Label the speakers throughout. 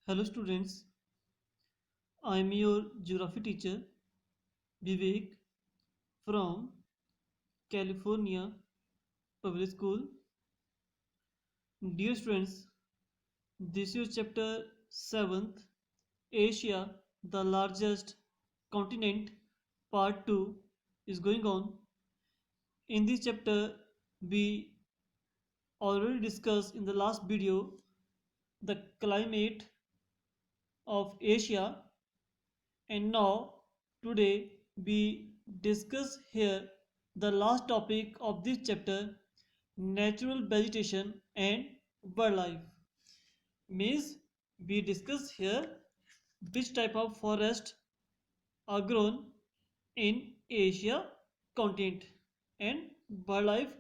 Speaker 1: Hello students, I am your geography teacher Vivek from California Public School. Dear students, this is chapter 7th, Asia, the largest continent, part 2 is going on. In this chapter, we already discussed in the last video the climate of Asia, and now today we discuss here the last topic of this chapter, natural vegetation and wildlife. Means we discuss here which type of forest are grown in Asia continent, and wildlife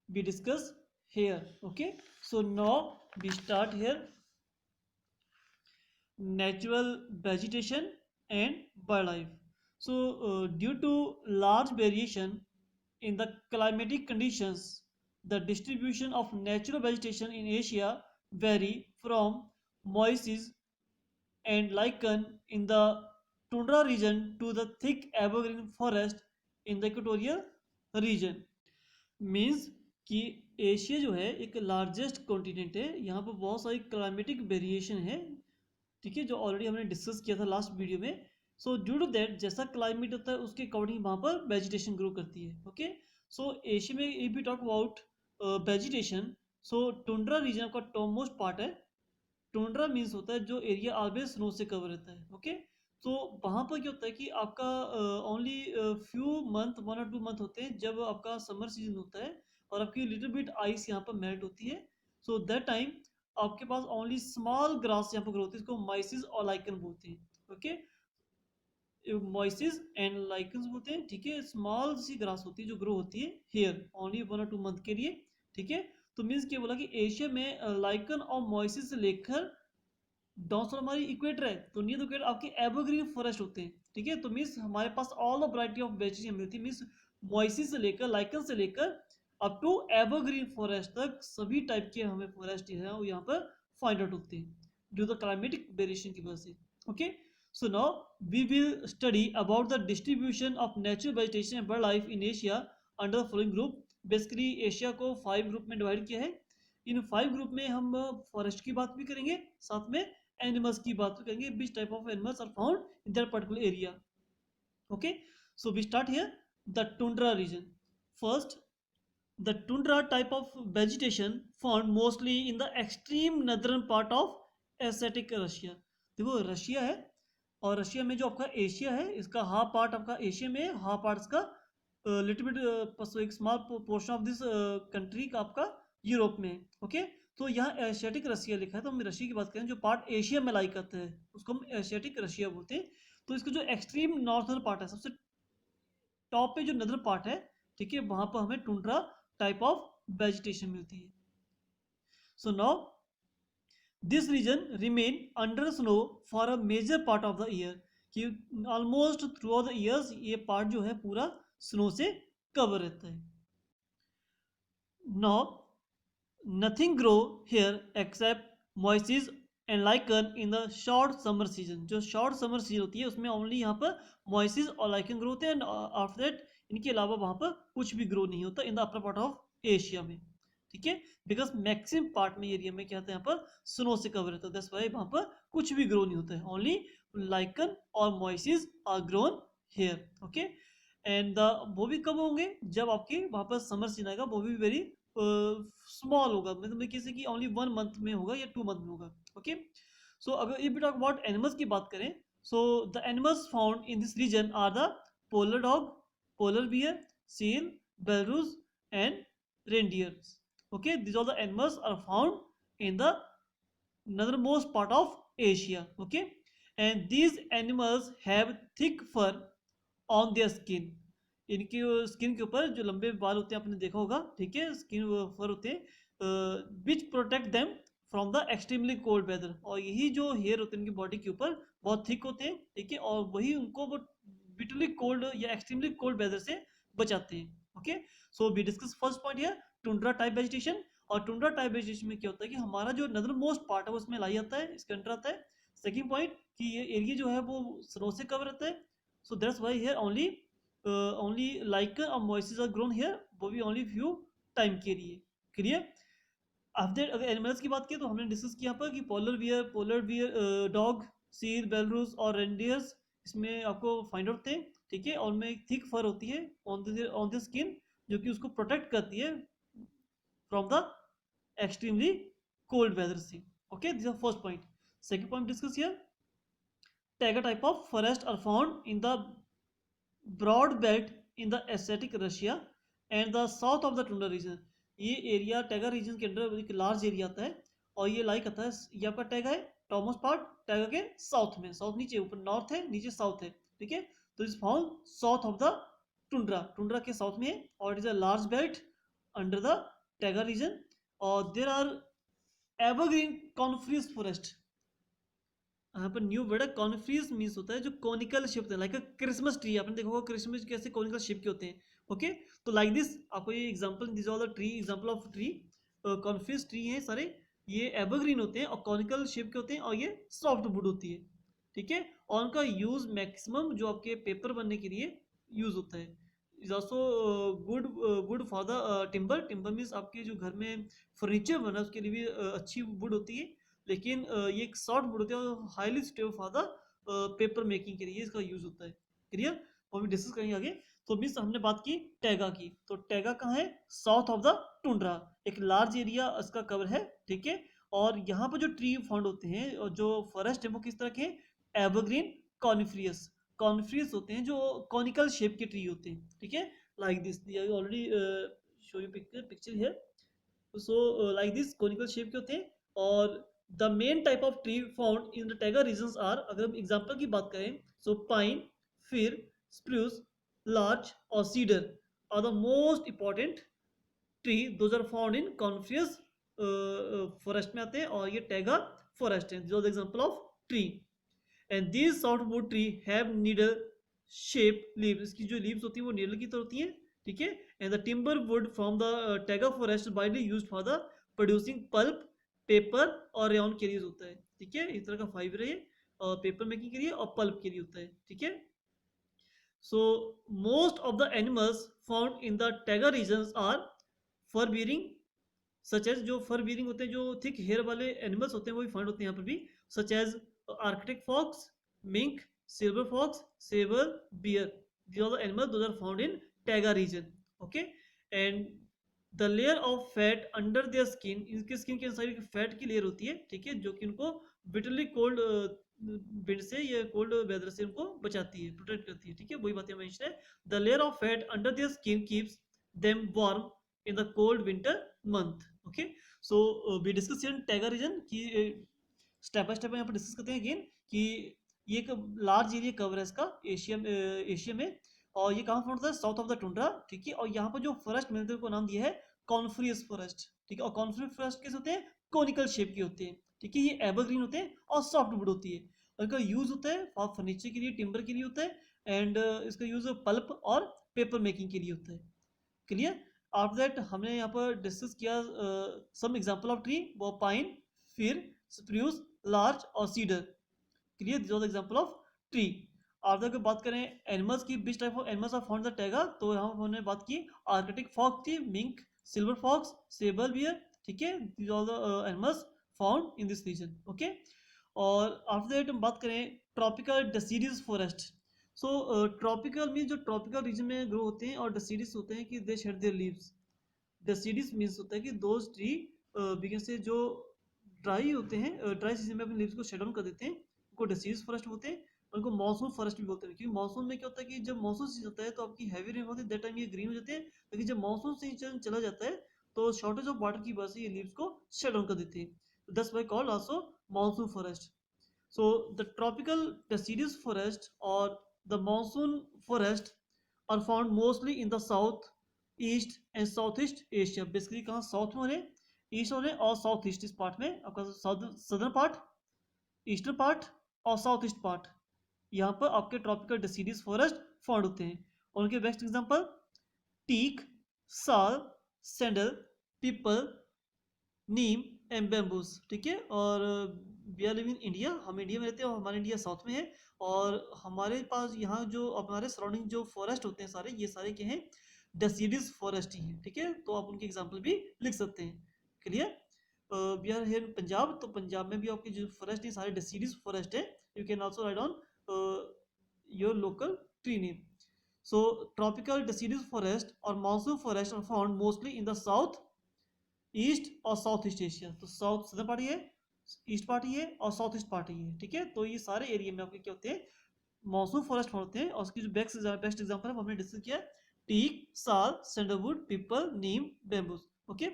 Speaker 1: we discuss here. Okay, so now we start here natural vegetation and wildlife. So, due to large variation in the climatic conditions, the distribution of natural vegetation in Asia vary from moist and lichen in the tundra region to the thick evergreen forest in the equatorial region. Means कि Asia जो है एक largest continent है, यहाँ पर बहुत सारी climatic variation है, ठीक है, जो ऑलरेडी हमने डिस्कस किया था लास्ट वीडियो में. सो ड्यू टू दैट जैसा क्लाइमेट होता है उसके अकॉर्डिंग वहाँ पर वेजिटेशन ग्रो करती है. ओके, सो एशिया में if we talk about vegetation, so tundra region आपका टॉप मोस्ट पार्ट है. टुंड्रा मीन्स होता है जो एरिया ऑलवेज स्नो से कवर रहता है. ओके, तो वहाँ पर क्या होता है कि आपका ओनली फ्यू मंथ 1 और 2 मंथ होते हैं जब आपका समर सीजन होता है और आपकी लिटिल बिट आइस यहाँ पर मेल्ट होती है. सो दैट टाइम आपके पास ओनली स्मॉल ग्रास यहाँ पर ग्रो होती है, इसको माइसिस और लाइकन बोलते हैं. ओके, मॉइसिस एंड लाइकन्स बोलते हैं. ठीक है, स्मॉल सी ग्रास होती है जो ग्रो होती है हेयर ओनली 1 और 2 मंथ के लिए. ठीक है, तो मीन्स क्या बोला कि एशिया में लाइकन और मॉइसिस से लेकर डाउन हमारी इक्वेटर है, तो नियर इक्वेटर आपके एवरग्रीन फॉरेस्ट होते हैं. ठीक है, तो मीन्स हमारे पास all the variety of vegetation मिलती है. मीन्स मॉइसिस से लेकर लाइकन से लेकर अप टू एवरग्रीन फॉरेस्ट तक सभी टाइप के हमें फॉरेस्ट है वो यहाँ पर फाइंड आउट होते हैं ड्यू द क्लाइमेटिक वेरिएशन की वजह से. Okay, so now we will study about the distribution of natural vegetation and wildlife in Asia under the following group. Basically Asia को 5 ग्रुप में डिवाइड किया है. इन 5 ग्रुप में हम फॉरेस्ट की बात भी करेंगे, साथ में एनिमल्स की बात भी करेंगे, which type of animals are found in that particular area. Okay, so we start here the tundra region. First, the tundra type of vegetation found mostly in the extreme northern part of Asiatic Russia. देखो Russia है और Russia में जो आपका Asia है इसका half part आपका Asia में है, हाफ पार्ट इसका लिटिल बिट एक small portion of this country का आपका यूरोप में है. ओके, तो यहाँ एशियाटिक रशिया लिखा है, तो हम रशिया की बात करें जो पार्ट एशिया में लाई करता है उसको हम एशियाटिक रशिया बोलते हैं. तो इसका जो एक्सट्रीम नॉर्थर्न पार्ट है, सबसे टॉप पे जो नदर पार्ट है, ठीक है, वहां पर हमें टुंड्रा टाइप ऑफ वेजिटेशन मिलती है. So now this region remain under snow for a major part of the year, कि almost throughout the years ये पार्ट जो है पूरा स्नो से कवर रहता है. Now nothing grow here except mosses and lichen in the short summer season. जो short summer season होती है उसमें ओनली यहाँ पर मॉइसिस और लाइकन ग्रो होते हैं, एंड आफ्टर दैट इनके अलावा वहाँ पर कुछ भी ग्रो नहीं होता in the upper part of Asia में. ठीक है, बिकॉज मैक्सिमम पार्ट में एरिया में क्या होता है, यहाँ पर स्नो से कवर होता है, दैट्स व्हाई वहाँ पर कुछ भी ग्रो नहीं होता है, ओनली लाइकन और mosses are grown here. Okay, and वो भी कब होंगे जब आपके वहाँ पर समर सीजन आएगा, वो भी वेरी स्मॉल होगा, मतलब कैसे कि ओनली 1 मंथ में होगा या 2 मंथ में होगा. ओके, सो अगर if we talk about animals की बात करें, so the animals found in this region are the polar dog, polar bear, seal, bearus and reindeers. Okay, these all the animals are found in the northernmost part of Asia. Okay, and these animals have thick fur on their skin. इनकी skin के ऊपर जो लंबे बाल होते हैं आपने देखा होगा, ठीक है, स्किन फर होते हैं which protect them from the extremely cold weather. और यही जो हेयर होते हैं उनकी बॉडी के ऊपर बहुत थिक होते हैं, ठीक है, और वही उनको वो बिटरली कोल्ड या एक्सट्रीमली कोल्ड वेदर से बचाते हैं. Okay, so we discuss first point here tundra type vegetation. और टुंड्रा टाइप वेजिटेशन में क्या होता है कि हमारा जो नदर्न मोस्ट पार्ट है वो उसमें लाई आता है, इसके अंडर आता है। सेकंड पॉइंट कि ये एरिया जो है वो स्नो से कवर रहता है, so that's why here only lichen और मॉइस्चर आर ग्रोन हियर, वो भी ओनली फ्यू टाइम के लिए। क्लियर? आफ्टर अगर एनिमल्स की बात करें तो हमने डिस्कस किया पर कि polar bear, dog, seal, Belarus और रेंडियर्स इसमें आपको फाइंड आउट थे, ठीक है। और उनमें थिक फर होती है ऑन द स्किन, जो कि उसको प्रोटेक्ट करती है from the extremely cold weather sea. Okay, this is the first point. Second point discuss here. Taiga type of forest are found in the broad belt in the Asiatic Russia and the south of the tundra region. ये area taiga reason के अंदर एक large area आता है और ये like आता है, ये आपका टैगा है टॉमस पार्ट टैगा के साउथ में, साउथ नीचे, ऊपर नॉर्थ है, नीचे साउथ है, ठीक है। तो is found south of the tundra, tundra के साउथ में है और it is a large belt under the taiga region. और there are evergreen conifers forest, यहाँ पर न्यू वर्ड है। कॉन्फ्रीज मीन्स होता है जो कॉनिकल शेप होता है, लाइक अ क्रिसमस ट्री, आपने देखा होगा क्रिसमस कैसे कॉनिकल शेप के होते हैं। ओके, तो लाइक दिस आपको ये example, this all the tree example of tree, coniferous tree हैं सारे, ये एवरग्रीन होते हैं और कॉनिकल शेप के होते हैं और ये सॉफ्ट वुड होती है, ठीक है। और उनका यूज मैक्सिमम जो आपके पेपर बनने के लिए यूज होता है। Is also good good for the timber, timber means आपके जो घर में फर्नीचर बना है उसके लिए भी अच्छी वुड होती है, लेकिन ये एक शॉर्ट वुड होती है और highly suitable for the paper making के लिए इसका यूज होता है। क्लियर? और हम डिस्कस करेंगे आगे। तो मीन्स हमने बात की टैगा की, तो टैगा कहाँ है? साउथ ऑफ द टुंड्रा, एक लार्ज एरिया इसका कवर है, ठीक है। और यहाँ पर जो ट्री फाउंड होते हैं और जो फॉरेस्ट है वो किस तरह के? एवरग्रीन कॉनिफरियस, कॉनिफरियस होते हैं जो कॉनिकल शेप के ट्री होते हैं, ठीक है। Like this already show you picture here. So like this conical shape के होते हैं। और the main type of tree found in the taiga regions are, अगर हम एग्जांपल की बात करें, so pine, fir, spruce, larch और cedar are the most important tree, those are found in coniferous forest में आते हैं और ये टैगा फॉरेस्ट है, जो example of tree. And these softwood tree have needle shape leaves, इसकी जो लीव्स होती है वो नीडल की तरह होती हैं, ठीक है। And the timber wood from the taiga forest widely used for the producing pulp, paper और रेयन के लिए होता है, ठीक है। इस तरह का फाइबर है और पेपर मेकिंग के लिए और पल्प के लिए होता है, ठीक है। So most of the animals found in the taiga regions are fur bearing, such as, जो फर बियरिंग होते हैं, जो थिक हेयर वाले एनिमल्स होते हैं वो भी फाउंड होते हैं यहाँ पर भी, such as Arctic fox, mink, silver fox, sable, bear, these are the animals those are found in taiga region, okay। and the layer of fat under their skin, इनके स्किन के अंदर फैट की layer होती है, ठीक है, जो कि उनको बिटरली कोल्ड विंड से या कोल्ड वेदर से उनको बचाती है, प्रोटेक्ट करती है, ठीक है। वही बातें मेंशन है, the layer of fat under their skin keeps them warm in the cold winter month, okay. So we discuss in taiga region की स्टेप बाय स्टेप यहाँ पर डिस्कस करते हैं अगेन कि ये एक लार्ज एरिया कवर है इसका एशिया में, और ये कहाँ फाउंड होता है? साउथ ऑफ द टुंड्रा, ठीक है। और यहाँ पर जो फॉरेस्ट मैंने को नाम दिया है कॉन्फ्रियस फॉरेस्ट, ठीक है। और कॉन्फ्रियस फॉरेस्ट कैसे होते हैं? कोनिकल शेप के होते हैं, ठीक है। ये एवरग्रीन होते हैं और सॉफ्ट वुड होती है, और इनका यूज होता है फॉर फर्नीचर के लिए, टिम्बर के लिए होता है, एंड इसका यूज पल्प और पेपर मेकिंग के लिए होता है। क्लियर? आफ्टर दैट हमने यहाँ पर डिस्कस किया सम एग्जांपल ऑफ ट्री, वो पाइन, फिर, स्प्रूस, लार्च और cedar. Clear? This was the example of tree. After की बात करें एनिमल्स की, which type of animals are found the taiga, तो यहाँ हमने बात की आर्कटिक फॉक्स थी, mink, silver fox, sable bear, ठीक है। This are the animals found in this region, okay. और आफ्टर दैट हम बात करें ट्रॉपिकल डेसिडियस फॉरेस्ट। सो ट्रॉपिकल मीन जो ट्रॉपिकल रीजन में ग्रो होते हैं, और डेसिडियस होते हैं कि they shed their leaves. Deciduous means होता है कि दोज ट्री बिगिन से जो ड्राई होते हैं, ड्राई सीजन में अपने लीव्स को शेड डाउन कर देते हैं, उनको डेसिडियस फॉरेस्ट बोलते हैं। उनको मानसून फॉरेस्ट भी बोलते हैं, क्योंकि मानसून में क्या होता है कि जब मानसून सीजन होता है तो आपकी हैवी रेन होती है, दैट टाइम ये ग्रीन हो जाते हैं। लेकिन जब मानसून सीजन चला जाता है तो शॉर्टेज ऑफ वाटर की वजह से ये लीव्स को शेड डाउन कर देते हैं, that's why called also monsoon forest. So the tropical deciduous forest or the monsoon forest are found mostly in the south, east and southeast Asia. Basically कहाँ south में हो रहे, ईस्ट हो रहे और साउथ ईस्ट, इस पार्ट में आपका सदर्न पार्ट, ईस्टर्न पार्ट और साउथ ईस्ट पार्ट, यहाँ पर आपके ट्रॉपिकल डेसिडियस फॉरेस्ट फाउंड होते हैं। और उनके बेस्ट एग्जांपल टीक, साल, sandal, people, Neem and bamboos, ठीक है। और वी आर लिविंग इंडिया, हम इंडिया में रहते हैं और हमारा इंडिया साउथ में है। और हमारे पास यहाँ जो हमारे सराउंडिंग जो फॉरेस्ट होते हैं सारे, ये सारे क्या हैं, डेसिडियस फॉरेस्ट ही हैं, ठीक है। तो आप उनके एग्जाम्पल भी लिख सकते हैं। Clear. We are here Punjab, तो पंजाब में भी आपके जो फॉरेस्ट है सारे डेसिडियस फॉरेस्ट है। You can also write on your local tree name. So tropical deciduous forest or monsoon forest are found mostly in the south, east और साउथ ईस्ट एशिया। तो साउथ सदर्न पार्ट ये, east part ये और south east part ये, ठीक है। तो ये सारे एरिया में आपके क्या होते हैं, मॉनसून फॉरेस्ट होते हैं। और उसकी जो बेस्ट एग्जांपल है हमने डिस्कस किया, टीक, साल, sandalwood, people, Neem, bamboos, okay.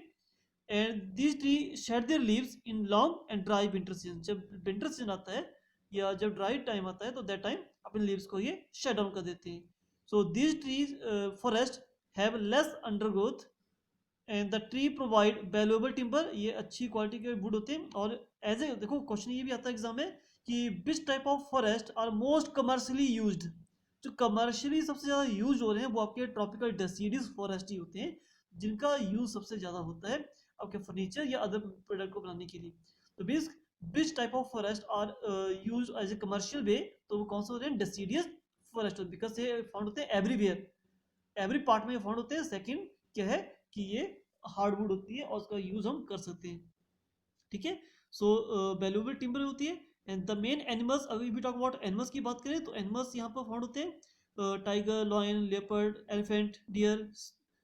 Speaker 1: And this tree shade their leaves in long and dry winter season. जब विंटर सीजन आता है या जब ड्राई टाइम आता है तो दैट टाइम अपने लीव्स को ये शेड डाउन कर देते हैं। So this trees forest have less undergrowth and the tree provide valuable timber. ये अच्छी क्वालिटी के वुड होते हैं। और एज ए देखो क्वेश्चन ये भी आता है एग्जाम में कि which type of forest are most commercially used. जो कमर्शियली सबसे ज़्यादा यूज हो रहे हैं वो आपके ट्रॉपिकल डेसिडियस फॉरेस्ट ही होते हैं, जिनका यूज सबसे ज़्यादा होता है आपके फर्नीचर या अदर प्रोडक्ट को बनाने के लिए। तो बीस which type of forest are use as a commercial way, तो वो कौन से हो रहे हैं, डेसिडियस फॉरेस्ट, बिकॉज ये फाउंड होते हैं एवरीवेयर, एवरी पार्ट में फाउंड होते हैं। सेकंड क्या है कि ये हार्डवुड होती है और उसका यूज हम कर सकते हैं, ठीक है। सो वैल्यूएबल टिम्बर होती है। एंड द मेन एनिमल्स, अगर भी टॉक अबाउट एनिमल्स की बात करें तो एनिमल्स यहाँ पर फाउंड होते हैं tiger, lion, leopard, elephant, deer,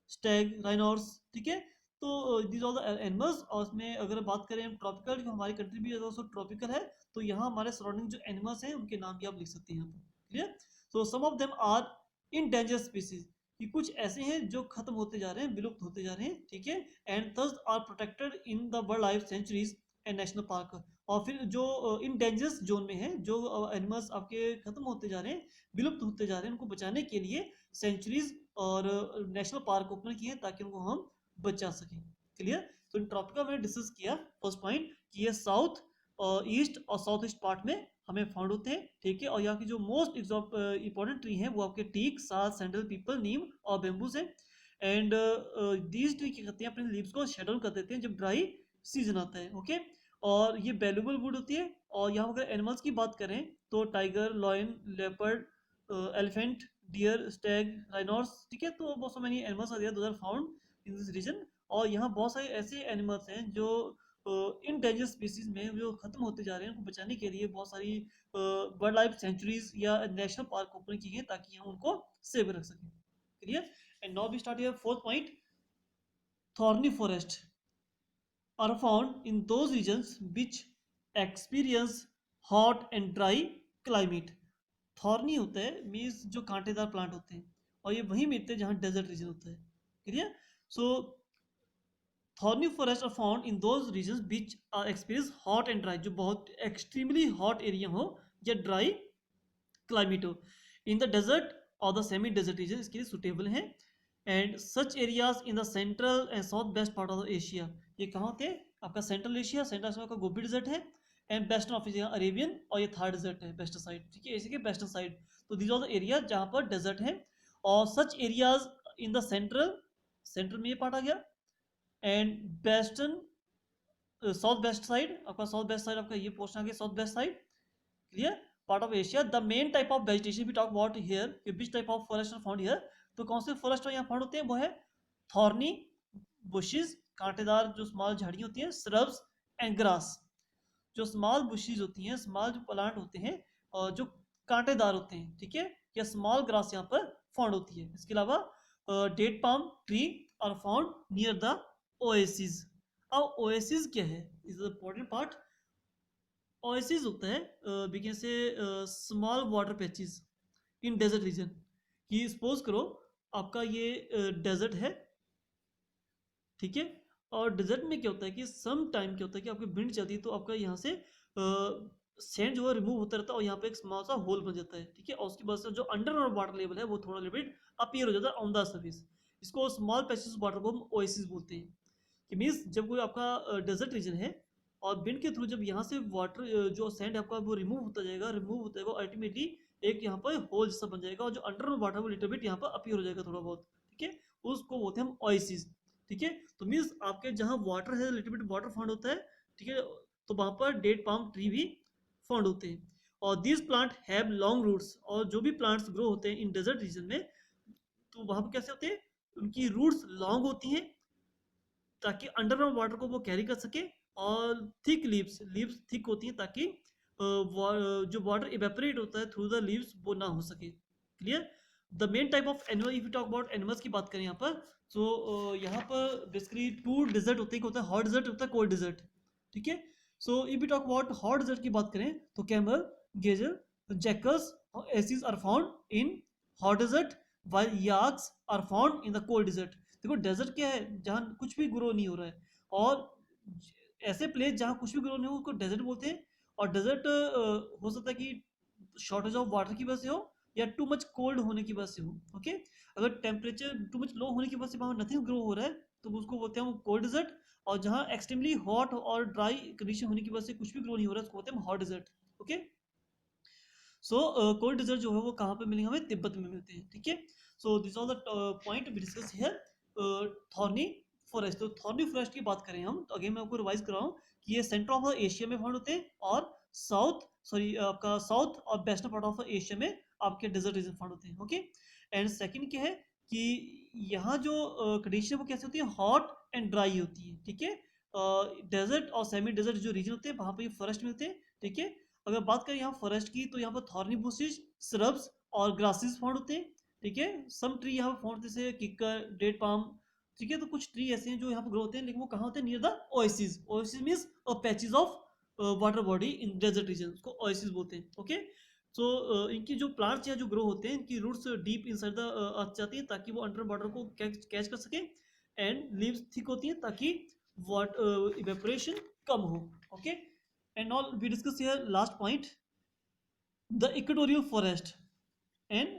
Speaker 1: stag, rhinos, ठीक है। तो दीज ऑल द एनिमल्स। और उसमें अगर बात करें ट्रॉपिकल, जो हमारी कंट्री भी ट्रॉपिकल है, तो यहाँ हमारे सराउंडिंग जो एनिमल्स हैं उनके नाम भी आप लिख सकते हैं यहाँ पर। Clear. So some of them are in danger species, कि कुछ ऐसे हैं जो खत्म होते जा रहे हैं, विलुप्त होते जा रहे हैं, ठीक है। And thus are protected in the world life sanctuaries and national park. और फिर जो इन डेंजरस जोन में है, जो एनिमल्स आपके खत्म होते जा रहे हैं, विलुप्त होते जा रहे हैं, उनको बचाने के लिए सेंचुरीज और नेशनल पार्क ओपन किए ताकि उनको हम बचा सकें। क्लियर। तो इन ट्रॉपिकल में डिस्कस किया फर्स्ट पॉइंट कि ये साउथ ईस्ट और साउथ ईस्ट पार्ट में हमें फाउंड होते हैं, ठीक है। और यहाँ की जो मोस्ट इंपॉर्टेंट ट्री हैं वो आपके टीक, साल, सैंडल, पीपल, नीम और बेम्बूस है। एंड दीज ट्री क्या करते हैं, अपने लीव्स को शेड डाउन कर देते हैं जब ड्राई सीजन आता है, ओके। और ये वैल्यूएबल वुड होती है। और यहाँ अगर एनिमल्स की बात करें तो tiger, lion, leopard, elephant, deer, stag, rhinos, ठीक है। तो बहुत so many animals are there, those are found in this region. और यहाँ बहुत सारे ऐसे एनिमल्स हैं जो इन डेंजर स्पीसीज में जो खत्म होते जा रहे हैं, उनको बचाने के लिए बहुत सारी बर्ड लाइफ सेंचुरीज या नेशनल पार्क ओपन की गई ताकि हम उनको सेव रख सकें। Clear. And now we start here fourth point, thorny forest are found in those regions which experience hot and dry climate। Thorny होता है मीन्स जो कांटेदार प्लांट होते हैं, और ये वहीं मिलते हैं जहाँ डेजर्ट रीजन होता है। Clear. So thorny forest are found in those regions which are experience hot and dry, जो बहुत एक्सट्रीमली हॉट एरिया हो या ड्राई क्लाइमेट हो, इन द डेजर्ट और द सेमी डेजर्ट रीजन इसके लिए सुटेबल हैं। And such areas in the central and south west part of Asia. ये कहाँ होते हैं, आपका सेंट्रल एशिया, सेंट्रल एशिया का गोबी डेजर्ट है। And western of Asia Arabian, और ये थार डेजर्ट है वेस्टर्न साइड, ठीक है, इसी के वेस्टर्न साइड। तो दीज आर द एरिया जहाँ पर डेजर्ट है। और such areas in the central, central में ये पार्ट आ गया। And western, south west side, आपका साउथ वेस्ट साइड, आपका ये पोर्शन आ गया south west side. Clear. Part of Asia. The main type of vegetation we talk about here, which type of forest are found here. तो कौन से forest यहाँ found होते हैं, वो है थॉर्नी बुशेस, कांटेदार जो स्मॉल झाड़ियाँ होती हैं, श्रब्स एंड ग्रास, जो स्मॉल बुशेस होती हैं, स्मॉल जो प्लांट होते हैं और जो कांटेदार होते हैं, ठीक है, या स्मॉल ग्रास यहाँ पर फाउंड होती है। इसके अलावा date palm tree are found near the oasis. अब ओएसिस क्या है, इज इंपॉर्टेंट पार्ट। ओएसिस होता है we can say small water patches in desert region. कि सपोज करो आपका ये डेजर्ट है, ठीक है। और डेजर्ट में क्या होता है कि सम टाइम क्या होता है कि आपकी विंड चलती है तो आपका यहाँ से सैंड जो है रिमूव होता रहता है और यहाँ पे एक स्मॉल सा होल बन जाता है, ठीक है। और उसकी वजह से जो अंडर वाटर लेवल है वो थोड़ा लिमिट अपीयर हो जाता है ऑन द सर्फेस। इसको स्मॉल पैचेस वाटर को हम ओएसिस बोलते हैं। कि मीन्स जब कोई आपका डेजर्ट रीजन है और विंड के थ्रू जब यहाँ से वाटर जो सैंड है आपका वो रिमूव होता जाएगा अल्टीमेटली एक यहाँ पर होल जैसा बन जाएगा और जो अंडर वाटर वो लिटिल बिट यहाँ पर अपीयर हो जाएगा थोड़ा बहुत, ठीक है। उसको बोलते हैं हम ओएसिस। ठीक है। तो मीन्स आपके जहाँ वाटर है, लिटिल बिट वाटर फाउंड होता है, ठीक है, तो वहाँ पर डेट पाम ट्री भी फाउंड होते हैं। और this plant have long roots, और जो भी प्लांट्स ग्रो होते हैं इन डेजर्ट रीजन में, तो वहाँ पर कैसे होते हैं, उनकी रूट्स लॉन्ग होती हैं ताकि अंडरग्राउंड वाटर को वो कैरी कर सके। और थिक लीव्स, लीव्स थिक होती हैं ताकि जो वाटर इवेपोरेट होता है थ्रू द लीव्स वो ना हो सके। Clear. The main type of animal, if you talk about animals की बात करें यहाँ पर, तो यहाँ पर बेसिकली टू डिजर्ट होते हैं, होता है हॉट डिजर्ट, होता है कोल्ड डिजर्ट, ठीक है। So if you talk about hot desert की बात करें तो कैमल, गेजर, जैकल्स और asses are found in hot desert, while yaks are found in the cold desert। देखो डेजर्ट क्या है, जहाँ कुछ भी ग्रो नहीं हो रहा है, और ऐसे प्लेस जहाँ कुछ भी ग्रो नहीं हो उसको डेजर्ट बोलते हैं। और डेजर्ट हो सकता है कि शॉर्टेज ऑफ वाटर की वजह से हो, या टू मच कोल्ड होने की वजह से हो। ओके, अगर टेम्परेचर टू मच लो होने की वजह से वहाँ नथिंग ग्रो हो रहा है तो उसको बोलते हैं कोल्ड डिजर्ट। और जहाँ एक्सट्रीमली हॉट और ड्राई कंडीशन होने की वजह से कुछ भी ग्रो नहीं हो रहा है उसको बोलते हैं hot desert. Okay, so cold desert जो है वो कहाँ पे मिलेंगे, हमें तिब्बत में मिलते हैं, ठीक है। So this all the point we discuss here. Thorny forest, तो थॉर्नी फॉरेस्ट की बात करें हम तो अगेन मैं आपको रिवाइज कर रहा हूँ कि ये सेंटर ऑफ एशिया में फाउंड होते हैं, और आपका साउथ और वेस्टर्न पार्ट ऑफ एशिया में आपके डेजर्ट रीजन फाउंड होते हैं। ओके, एंड सेकंड क्या है कि यहाँ जो कंडीशन है वो कैसे होती है, हॉट एंड ड्राई होती है, ठीक है। डेजर्ट और सेमी डेजर्ट जो रीजन होते हैं वहाँ पे फॉरेस्ट मिलते हैं, ठीक है। अगर बात करें यहाँ फॉरेस्ट की तो यहाँ पर थॉर्नी बुशेस, श्रब्स और ग्रासेस फाउंड होते हैं, ठीक है। सम ट्री यहाँ पर फाउंड जैसे किक्कर, डेट पाम, ठीक है। तो कुछ ट्री ऐसे हैं जो यहाँ पर ग्रो होते हैं, लेकिन वो कहाँ होते हैं, near the oasis. Oasis means patches of water body in desert region, उसको ओएसिस बोलते हैं। ओके, सो इनकी जो प्लांट्स यहाँ जो ग्रो होते हैं इनकी roots deep inside the earth जाती हैं ताकि वो अंडर वाटर को कैच कर सके। एंड लीव्स थिक होती हैं ताकि वाटर इवेपोरेशन कम हो। Okay, and now we discuss here last point, the equatorial forest and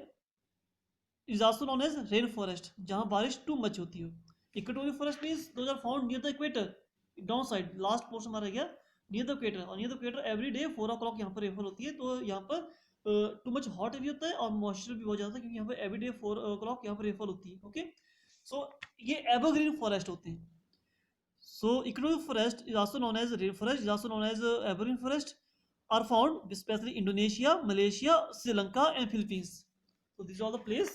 Speaker 1: is also known as rain forest, जहाँ बारिश too much होती हो। equatorial forest means those are found near the equator, down side last portion हमारा गया near the equator, और near the equator every day 4 o'clock यहाँ पर rainfall होती है। तो यहाँ पर टू मच हॉट एरिया होता है और मॉइस्चर भी बहुत ज़्यादा है, क्योंकि यहाँ पर एवरी डे 4 o'clock यहाँ पर रेनफॉल होती है। ओके, सो ये एवरग्रीन फॉरेस्ट होते हैं। So equatorial forest is also known as rainforest, is also known as evergreen forest, are found especially Indonesia, Malaysia, Sri Lanka and Philippines. So these are the place,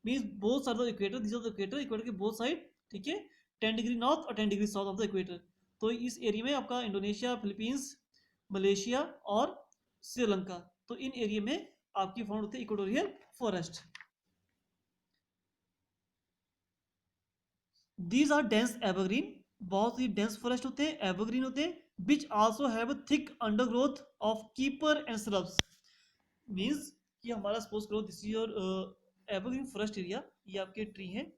Speaker 1: means both sides of the equator, these are the equator, equator के both side, ठीक है, 10 degree north और 10 degree south of the equator. तो इस area में आपका Indonesia, Philippines, Malaysia और श्रीलंका, तो इन एरिया में आपकी फाउंड होते हैं equatorial forest. These are dense evergreen, बहुत ही डेंस फॉरेस्ट होते हैं, एवरग्रीन होते हैं, which also have thick undergrowth of keeper and shrubs. Means कि हमारा सपोज करो this is your evergreen forest area, ये आपके ट्री हैं,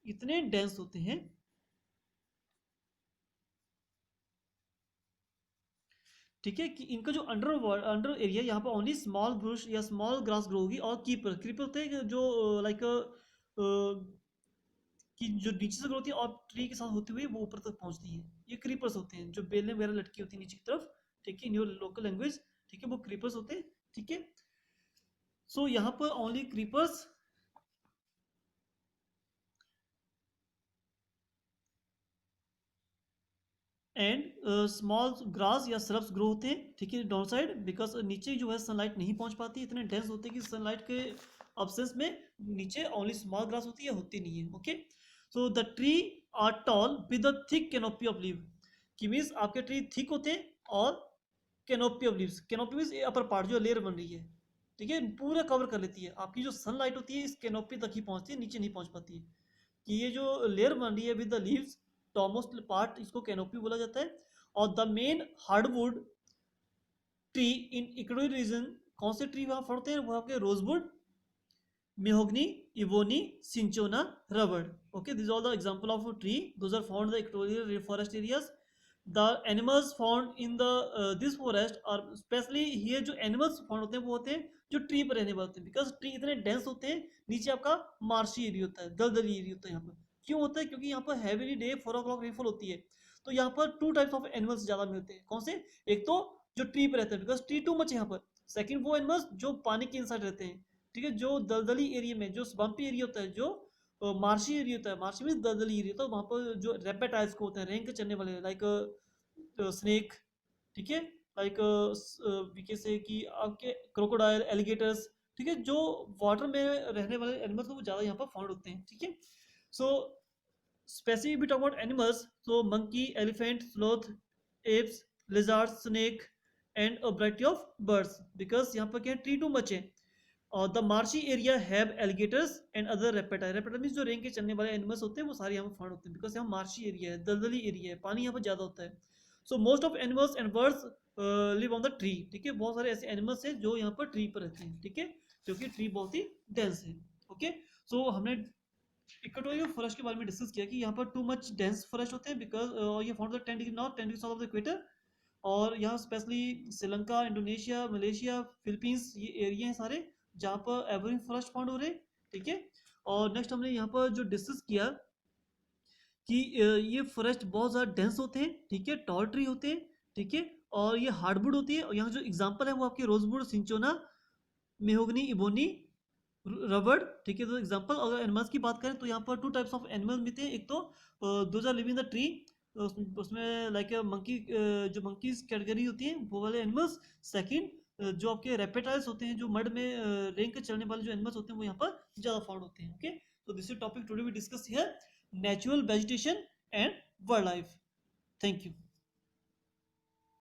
Speaker 1: इतने डेंस होते हैं, ठीक है, कि इनका जो अंडर एरिया यहाँ पर ओनली स्मॉल ब्रुश या स्मॉल ग्रास ग्रो होगी, और कीपर कीपर होते हैं जो लाइक कि जो नीचे से ग्रो होती है और ट्री के साथ होती हुई वो ऊपर तक पहुंचती है, ये क्रीपर्स होते हैं, जो बेलें वगैरह लटकी होती है नीचे की तरफ, ठीक है, इन योर लोकल लैंग्वेज, ठीक है, वो क्रीपर्स होते हैं, ठीक है। सो यहाँ पर only creepers and small grass या श्रब्स ग्रो होते हैं, ठीक है, डाउन साइड, बिकॉज नीचे जो है सनलाइट नहीं पहुंच पाती, इतने डेंस होते हैं कि सनलाइट के अब्सेंस में नीचे ओनली स्मॉल ग्रास होती है, होती नहीं है। Okay, so the tree are tall with a thick canopy of leave, कि मीन्स आपके ट्री थिक होते हैं और canopy of leaves, canopy means upper part जो लेयर बन रही है, ठीक है, पूरा कवर कर लेती है, आपकी जो सनलाइट होती है इस कैनोपी तक ही पहुंचती है, नीचे नहीं पहुंच पाती है, कि ये जो लेयर बन रही है विद द लीव्स टॉमोस्ट पार्ट, इसको कैनोपी बोला जाता है। और the main hardwood tree in equatorial region, कौन से ट्री वहां फड़ते हैं, वो आपके रोजवुड, मेहोगनी, इवोनी, सिंचोना, रबड़। Okay, this are the example of tree, those are found the equatorial forest areas. The animals found in the this forest और specially ये जो एनिमल्स फाउंड होते हैं वो होते हैं जो ट्री पर रहने वाले होते हैं, बिकॉज ट्री इतने डेंस होते हैं, नीचे आपका मार्शी एरिया होता है, दलदली एरिया होता है यहाँ पर। क्यों होता है, क्योंकि यहाँ पर हैवी डे 4 o'clock रेनफॉल होती है, तो यहाँ पर टू टाइप्स ऑफ एनिमल्स ज्यादा मिलते हैं। कौन से, एक तो जो ट्री पे रहते हैं बिकॉज ट्री टू मच यहाँ पर, सेकंड वो एनिमल्स जो पानी के इनसाइड रहते हैं, ठीक है, जो दलदली एरिया में जो बम्पी एरिया होता है, जो मार्शी एरिया होता है, मार्शी में दलदली एरिया, तो वहाँ पर जो रेपेटाइल्स को होते हैं, रेंग के चलने वाले, लाइक स्नेक, ठीक है, लाइक वी के से कि आपके क्रोकोडाइल, एलिगेटर्स, ठीक है, जो वाटर में रहने वाले एनिमल्स वो ज़्यादा यहाँ पर फाउंड होते हैं, ठीक है। सो स्पेसिफिक भी talk about animals, so monkey, elephant, sloth, apps, lizard, snake and a variety of birds, because यहाँ पर क्या है, ट्री टू मच है। और the marshy area have alligators and other reptile, reptile means जो रेंग के चलने वाले एनिमल्स होते हैं वो सारे यहाँ पर फाउंड होते हैं, बिकॉज यहाँ मार्शी एरिया है, दलदली एरिया है, पानी यहाँ पर ज़्यादा होता है। So most of animals and birds live on the tree, ठीक है, बहुत सारे ऐसे एनिमल्स हैं जो यहाँ पर ट्री पर रहते हैं, ठीक है, क्योंकि ट्री बहुत ही डेंस है। ओके, सो हमने इक्वेटोरियल फॉरेस्ट के बारे में डिस्कस किया कि यहाँ पर टू मच डेंस फॉरेस्ट होते हैं, बिकॉज ये found 10 degree north, 10 degree south of the equator, और यहाँ specially Sri Lanka, Indonesia, Malaysia, Philippines, ये एरिया हैं सारे जहाँ पर एवरिंग फॉरेस्ट फाउंड हो रहे हैं, ठीक है। और नेक्स्ट हमने यहाँ पर जो डिस्कस किया कि ये फॉरेस्ट बहुत ज़्यादा डेंस होते हैं, ठीक है, टॉल ट्री होते हैं, ठीक है, और ये हार्डवुड होती है, और यहाँ जो एग्जाम्पल है वो आपके रोजवुड, सिंचोना, मेहोगनी, इबोनी, रबड़, ठीक है। तो एग्जांपल अगर एनिमल्स की बात करें तो यहाँ पर टू टाइप्स ऑफ एनिमल मिलते हैं, एक तो those are living the tree, उसमें लाइक मंकी, जो मंकीज कैटेगरी होती है वो वाले एनिमल्स। सेकंड जो आपके रेपेटाइल्स होते हैं, जो मड में रेंग के चलने वाले जो एनिमल्स होते हैं वो यहाँ पर ज़्यादा फाउंड होते हैं। ओके, तो this is topic today we discuss here, natural vegetation and wild life. Thank you.